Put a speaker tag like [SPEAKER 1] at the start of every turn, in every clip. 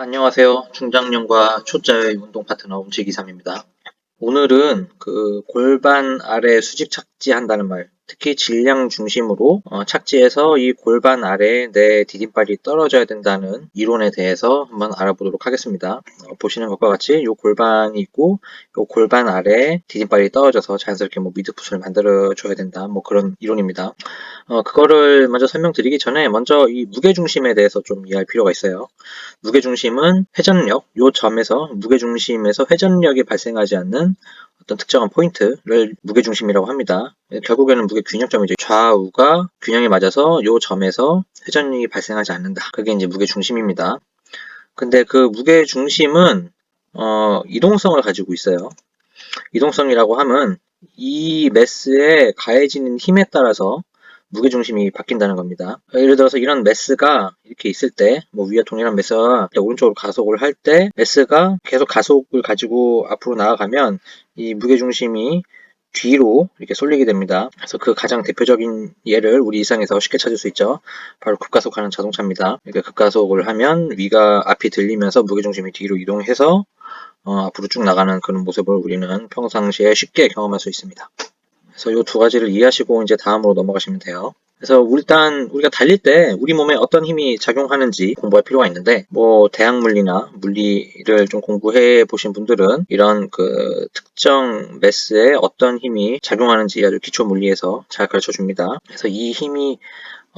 [SPEAKER 1] 안녕하세요. 중장년과 초짜의 운동 파트너 움직이삼입니다. 오늘은 그 골반 아래 수직 착지한다는 말, 특히 질량 중심으로 착지해서 이 골반 아래에 내 디딤발이 떨어져야 된다는 이론에 대해서 한번 알아보도록 하겠습니다. 보시는 것과 같이 이 골반이 있고 이 골반 아래에 디딤발이 떨어져서 자연스럽게 미드풋을 만들어줘야 된다. 그런 이론입니다. 그거를 먼저 설명드리기 전에 먼저 이 무게중심에 대해서 좀 이해할 필요가 있어요. 무게중심은 회전력, 요 점에서 무게중심에서 회전력이 발생하지 않는 어떤 특정한 포인트를 무게중심이라고 합니다. 결국에는 무게균형점이죠. 좌우가 균형이 맞아서 요 점에서 회전력이 발생하지 않는다. 그게 이제 무게중심입니다. 근데 그 무게중심은 이동성을 가지고 있어요. 이동성이라고 하면 이 매스에 가해지는 힘에 따라서 무게중심이 바뀐다는 겁니다. 예를 들어서 이런 매스가 이렇게 있을 때, 위와 동일한 매스가 오른쪽으로 가속을 할 때, 매스가 계속 가속을 가지고 앞으로 나아가면 이 무게중심이 뒤로 이렇게 쏠리게 됩니다. 그래서 그 가장 대표적인 예를 우리 일상에서 쉽게 찾을 수 있죠. 바로 급가속하는 자동차입니다. 그러니까 급가속을 하면 위가 앞이 들리면서 무게중심이 뒤로 이동해서 앞으로 쭉 나가는 그런 모습을 우리는 평상시에 쉽게 경험할 수 있습니다. 그래서 이 두 가지를 이해하시고 이제 다음으로 넘어가시면 돼요. 그래서 일단 우리가 달릴 때 우리 몸에 어떤 힘이 작용하는지 공부할 필요가 있는데 대학 물리나 물리를 좀 공부해 보신 분들은 이런 그 특정 매스에 어떤 힘이 작용하는지 아주 기초 물리에서 잘 가르쳐 줍니다. 그래서 이 힘이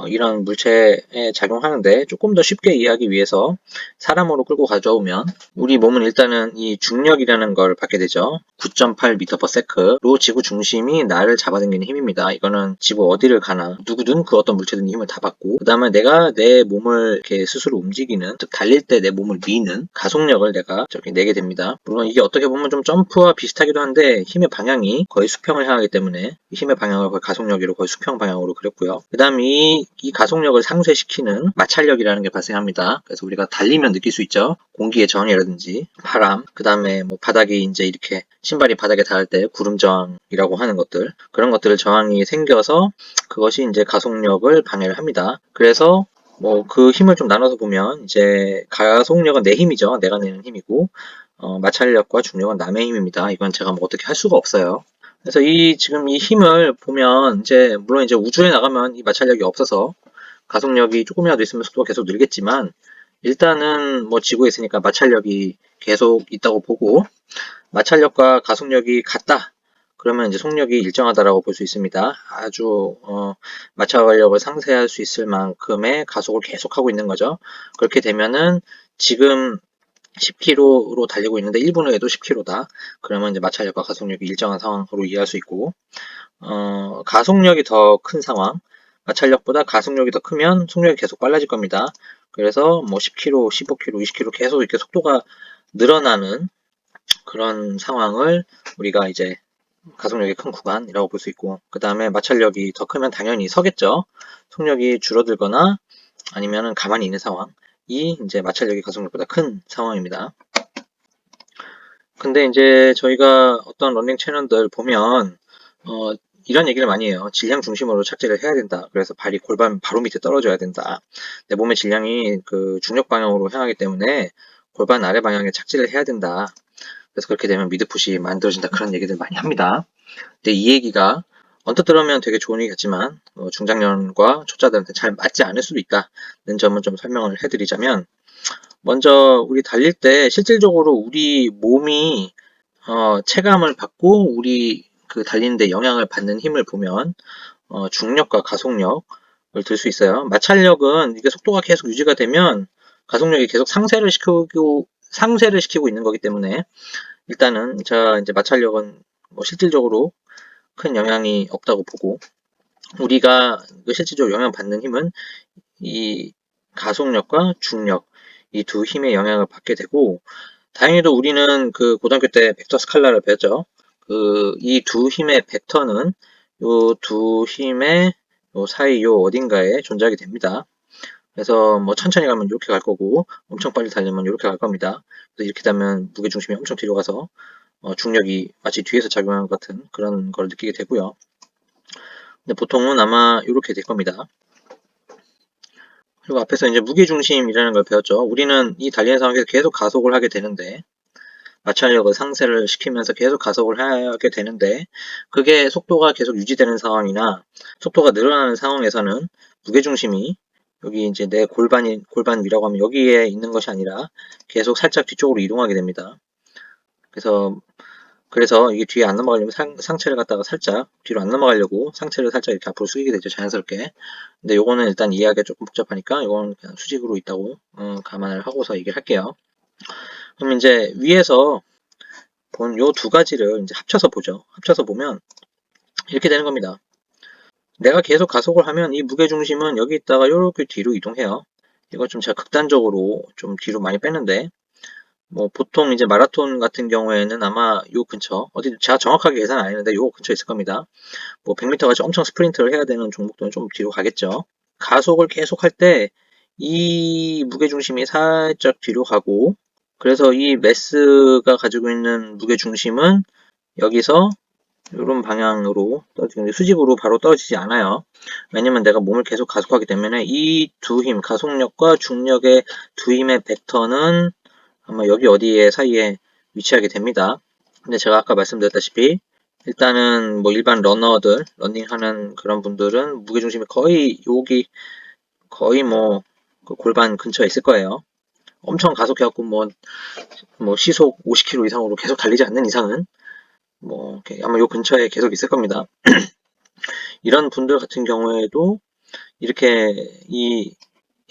[SPEAKER 1] 이런 물체에 작용하는데 조금 더 쉽게 이해하기 위해서 사람으로 끌고 가져오면 우리 몸은 일단은 이 중력이라는 걸 받게 되죠. 9.8m/s로 지구 중심이 나를 잡아당기는 힘입니다. 이거는 지구 어디를 가나 누구든 그 어떤 물체든 힘을 다 받고, 그 다음에 내가 내 몸을 이렇게 스스로 움직이는, 즉 달릴 때 내 몸을 미는 가속력을 내가 저기 내게 됩니다. 물론 이게 어떻게 보면 좀 점프와 비슷하기도 한데 힘의 방향이 거의 수평을 향하기 때문에 힘의 방향을 거의 가속력으로 거의 수평 방향으로 그렸고요. 그 다음 이 가속력을 상쇄시키는 마찰력이라는 게 발생합니다. 그래서 우리가 달리면 느낄 수 있죠. 공기의 저항이라든지 바람, 그 다음에 바닥이 이제 이렇게 신발이 바닥에 닿을 때 구름 저항이라고 하는 것들, 그런 것들을 저항이 생겨서 그것이 이제 가속력을 방해를 합니다. 그래서 그 힘을 좀 나눠서 보면 이제 가속력은 내 힘이죠. 내가 내는 힘이고 마찰력과 중력은 남의 힘입니다. 이건 제가 어떻게 할 수가 없어요. 그래서 지금 이 힘을 보면 물론 이제 우주에 나가면 이 마찰력이 없어서 가속력이 조금이라도 있으면 속도가 계속 늘겠지만 일단은 지구에 있으니까 마찰력이 계속 있다고 보고, 마찰력과 가속력이 같다. 그러면 이제 속력이 일정하다라고 볼 수 있습니다. 아주 마찰력을 상쇄할 수 있을 만큼의 가속을 계속하고 있는 거죠. 그렇게 되면은 지금 10km로 달리고 있는데 1분 후에도 10km다. 그러면 이제 마찰력과 가속력이 일정한 상황으로 이해할 수 있고, 가속력이 더 큰 상황, 마찰력보다 가속력이 더 크면 속력이 계속 빨라질 겁니다. 그래서 10km, 15km, 20km 계속 이렇게 속도가 늘어나는 그런 상황을 우리가 이제 가속력이 큰 구간이라고 볼 수 있고, 그 다음에 마찰력이 더 크면 당연히 서겠죠. 속력이 줄어들거나 아니면은 가만히 있는 상황이 이제 마찰력이 가속력보다 큰 상황입니다. 근데 이제 저희가 어떤 러닝 채널들 보면 이런 얘기를 많이 해요. 질량 중심으로 착지를 해야 된다. 그래서 발이 골반 바로 밑에 떨어져야 된다. 내 몸의 질량이 그 중력 방향으로 향하기 때문에 골반 아래 방향에 착지를 해야 된다. 그래서 그렇게 되면 미드풋이 만들어진다. 그런 얘기들 많이 합니다. 근데 이 얘기가 언뜻 들으면 되게 좋은 얘기 같지만 중장년과 초짜들한테 잘 맞지 않을 수도 있다는 점은 좀 설명을 해드리자면, 먼저 우리 달릴 때 실질적으로 우리 몸이 체감을 받고 우리 그 달리는데 영향을 받는 힘을 보면 중력과 가속력을 들 수 있어요. 마찰력은 이게 속도가 계속 유지가 되면 가속력이 계속 상쇄를 시키고 있는 거기 때문에 일단은 이제 마찰력은 실질적으로 큰 영향이 없다고 보고, 우리가 실질적으로 영향받는 힘은 이 가속력과 중력, 이 두 힘의 영향을 받게 되고, 다행히도 우리는 그 고등학교 때 벡터 스칼라를 배웠죠. 이 두 힘의 벡터는 요 두 힘의 사이 어딘가에 존재하게 됩니다. 그래서 천천히 가면 이렇게 갈 거고 엄청 빨리 달리면 이렇게 갈 겁니다. 그래서 이렇게 되면 무게중심이 엄청 뒤로 가서 중력이 마치 뒤에서 작용하는 것 같은 그런 걸 느끼게 되고요. 근데 보통은 아마 이렇게 될 겁니다. 그리고 앞에서 이제 무게중심이라는 걸 배웠죠. 우리는 이 달리는 상황에서 계속 가속을 하게 되는데, 마찰력을 상쇄를 시키면서 계속 가속을 하게 되는데, 그게 속도가 계속 유지되는 상황이나 속도가 늘어나는 상황에서는 무게중심이 여기 이제 내 골반 위라고 하면 여기에 있는 것이 아니라 계속 살짝 뒤쪽으로 이동하게 됩니다. 그래서 이게 뒤에 안 넘어가려면 상체를 갖다가 살짝 뒤로 안 넘어가려고 상체를 살짝 이렇게 앞으로 숙이게 되죠, 자연스럽게. 근데 요거는 일단 이해하기가 조금 복잡하니까 요거는 그냥 수직으로 있다고 감안을 하고서 얘기를 할게요. 그럼 이제 위에서 본 요 두 가지를 이제 합쳐서 보죠. 합쳐서 보면 이렇게 되는 겁니다. 내가 계속 가속을 하면 이 무게중심은 여기 있다가 이렇게 뒤로 이동해요. 이거 좀 제가 극단적으로 좀 뒤로 많이 뺐는데, 뭐 보통 이제 마라톤 같은 경우에는 아마 요 근처, 어디 제가 정확하게 계산 안 했는데 요 근처에 있을 겁니다. 뭐 100m 같이 엄청 스프린트를 해야 되는 종목들은 좀 뒤로 가겠죠. 가속을 계속 할 때 이 무게중심이 살짝 뒤로 가고, 그래서 이 매스가 가지고 있는 무게중심은 여기서 이런 방향으로 떨어지는데 수직으로 바로 떨어지지 않아요. 왜냐면 내가 몸을 계속 가속하기 때문에 이 두 힘, 가속력과 중력의 두 힘의 벡터는 아마 여기 어디에 사이에 위치하게 됩니다. 근데 제가 아까 말씀드렸다시피 일단은 뭐 일반 러너들, 러닝하는 그런 분들은 무게중심이 거의 여기 거의 그 골반 근처에 있을 거예요. 엄청 가속해갖고 뭐 시속 50km 이상으로 계속 달리지 않는 이상은 아마 요 근처에 계속 있을 겁니다. 이런 분들 같은 경우에도 이렇게 이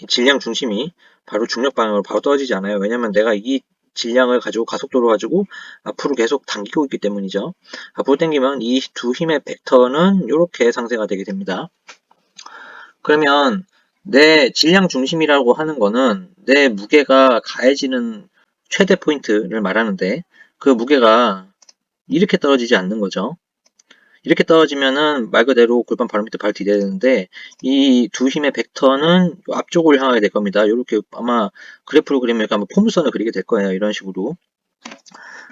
[SPEAKER 1] 질량 중심이 바로 중력 방향으로 바로 떨어지지 않아요. 왜냐면 내가 이 질량을 가지고 가속도를 가지고 앞으로 계속 당기고 있기 때문이죠. 앞으로 당기면 이 두 힘의 벡터는 이렇게 상쇄가 되게 됩니다. 그러면 내 질량 중심이라고 하는 거는 내 무게가 가해지는 최대 포인트를 말하는데 그 무게가 이렇게 떨어지지 않는 거죠. 이렇게 떨어지면은 말 그대로 골반 바로 밑에 발 디뎌야 되는데 이 두 힘의 벡터는 앞쪽을 향하게 될 겁니다. 이렇게 아마 그래프로 그리면 이렇게 한번 포물선을 그리게 될 거예요. 이런 식으로.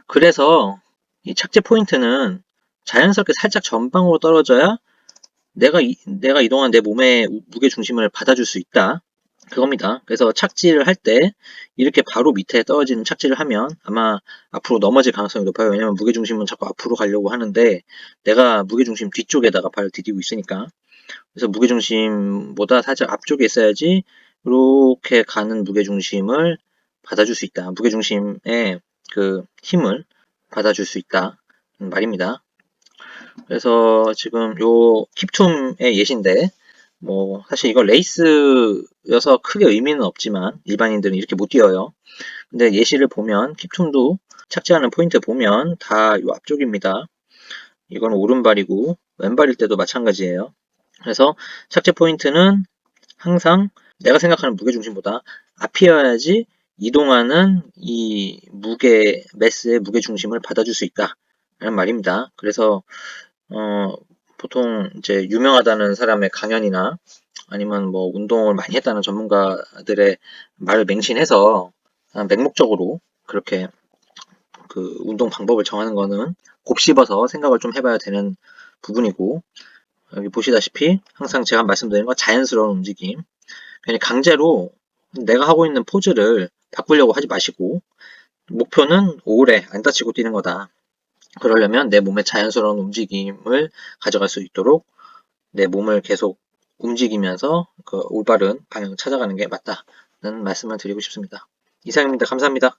[SPEAKER 1] 그래서 이 착지 포인트는 자연스럽게 살짝 전방으로 떨어져야 내가 이동한 내 몸의 무게 중심을 받아줄 수 있다. 그겁니다. 그래서 착지를 할 때 이렇게 바로 밑에 떨어지는 착지를 하면 아마 앞으로 넘어질 가능성이 높아요. 왜냐면 무게중심은 자꾸 앞으로 가려고 하는데 내가 무게중심 뒤쪽에다가 발을 디디고 있으니까. 그래서 무게중심보다 살짝 앞쪽에 있어야지 이렇게 가는 무게중심을 받아줄 수 있다. 무게중심의 그 힘을 받아줄 수 있다. 말입니다. 그래서 지금 요 킵툼의 예시인데 사실 이거 레이스여서 크게 의미는 없지만 일반인들은 이렇게 못 뛰어요. 근데 예시를 보면 킵툼도 착지하는 포인트 보면 다 요 앞쪽입니다. 이건 오른발이고 왼발일 때도 마찬가지예요. 그래서 착지 포인트는 항상 내가 생각하는 무게중심보다 앞이어야지 이동하는 이 매스의 무게중심을 받아줄 수 있다. 라는 말입니다. 그래서 보통 이제 유명하다는 사람의 강연이나 아니면 뭐 운동을 많이 했다는 전문가들의 말을 맹신해서 맹목적으로 그렇게 그 운동 방법을 정하는 거는 곱씹어서 생각을 좀 해봐야 되는 부분이고, 여기 보시다시피 항상 제가 말씀드리는 건 자연스러운 움직임, 괜히 강제로 내가 하고 있는 포즈를 바꾸려고 하지 마시고 목표는 오래 안 다치고 뛰는 거다. 그러려면 내 몸의 자연스러운 움직임을 가져갈 수 있도록 내 몸을 계속 움직이면서 그 올바른 방향을 찾아가는 게 맞다는 말씀을 드리고 싶습니다. 이상입니다. 감사합니다.